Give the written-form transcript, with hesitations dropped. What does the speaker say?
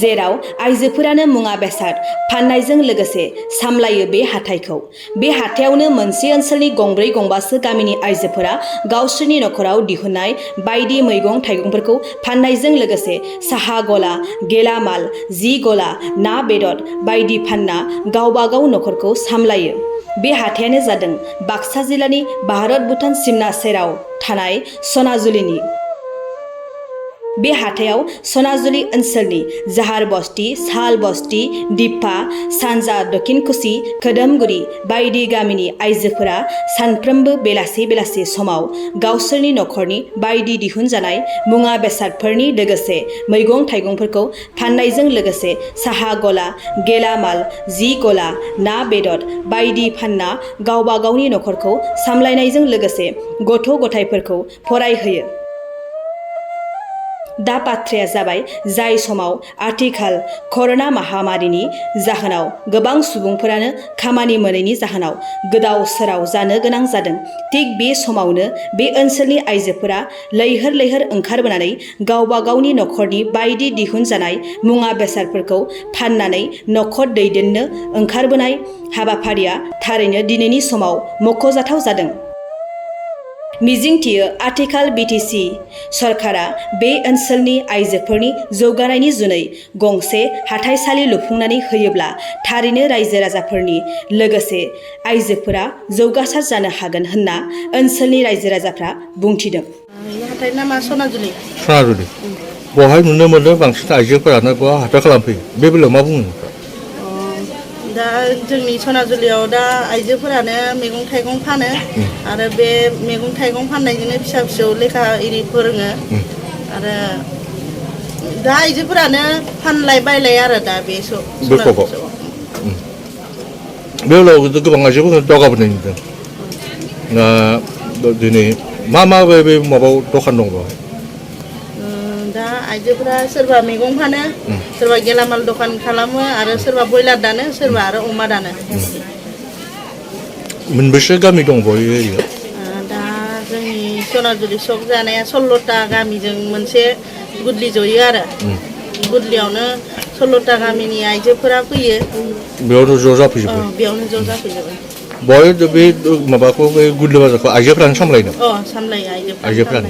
जेराव आइजोफोरानो मुवा बेसाद फाननायजों लोगोसे सामलायो बे हाथाइखौ। बे हाथायावनो मोनसे ओनसोलनि गंब्रै गंबासो गामिनि आइजोफोरा गावसोरनि नखराव दिहुननाय बायदि मैगं थाइगंफोरखौ फाननायजों लोगोसे साहा गला, गेलामाल, जि गला, ना बेदर बायदि फानना गावबा गाव नखरखौ सामलायो। बे हाथायानो जादों बाक्सा जिल्लानि भारत भुटान सिमना सेराव थानाय सनाजुलिनि। बे हाथायाव सनाजुली ओनसोलनि जाहार बस्ती, साल बस्ती, दिपा, सानजा दक्षिणकुसि, खोदोमगुरि बायदि गामिनि आइजोफोरा सानफ्रोमबो बेलासि बेलासि समाव गावसोरनि नखरनि बायदि दिहुनजानाय मुवा बेसादफोरनि लोगोसे मैगं थाइगंफोरखौ फाननायजों लोगोसे साहा गला, गेलामाल, जि गला, ना बेदर बायदि फानना गावबा गावनि नखरखौ सामलायनायजों लोगोसे गथ' गथायफोरखौ फरायहोयो। दा बाथ्राया जाबाय जाय समाव आथिखाल कर'ना महामारिनि जाहोनाव गोबां सुबुंफोरानो खामानि मोनैनि जाहोनाव गोदाव सोराव जानो गोनां जादों। थिग बे समावनो बे ओनसोलनि आइजोफोरा लैहोर लैहोर ओंखारबोनानै गावबा गावनि नखरनि बायदि दिहुनजानाय मुवा बेसादफोरखौ फाननानै नखर दैदेननो ओंखारबोनाय हाबाफारिया थारैनो दिनैनि समाव मख'जाथाव जादों। मिजिंथियो आथिखाल बिटिसि सरकारा बे ओनसोलनि आइजोफोरनि जौगानायनि जुनै गंसे हाथाइसालि लुफुंनानै होयोब्ला थारैनो रायजो राजाफोरनि लोगोसे आइजोफोरा जौगासार जानो हागोन होनना ओनसोलनि रायजो राजाफ्रा बुंथिदों। हाथाइनि नामा सनाजुलि। सनाजुलि। बहाय नुनो मोनो बांसिन आइजोफोरानो बहा हाथाइ खालामफैयो। बे बेलायाव मा बुङो? दा जोंनि सनाजुलियाव दा आइजोफोरानो मैगं थाइगं फानो आरो बे मैगं थाइगं फाननायजोंनो फिसा फिसौ लेखा इरि फोरोङो आरो दा आइजोफोरानो फानलाय बायलाय आरो दा बे सनाजुलियाव। बे बेलायाव गोबां आइजोफोरखौ दावगाबोनाय नुदों। दिनै मा मा बे माबायाव दखान दं बेवहाय? दा आइजोफोरा सोरबा मैगं फानो, सोरबा गेलामाल दखान खालामो आरो सोरबा बयलार दानो, सोरबा आरो अमा दानो। मोनबेसे गामि दं बे एरियायाव? दा जोंनि सनाजुलि सक जानाया 16ता गामिजों मोनसे गुदलि जयो आरो गुदलियावनो 16ता गामिनि आइजोफोरा फैयो। बेयावनो ज' जाफैजोबो? बेयावनो ज' जाफैजोबो। बहाय बे माबाखौ बे गुदलि बाजारखौ आइजोफ्रानो सामलायदों? सामलायो आइजोफ्रानो।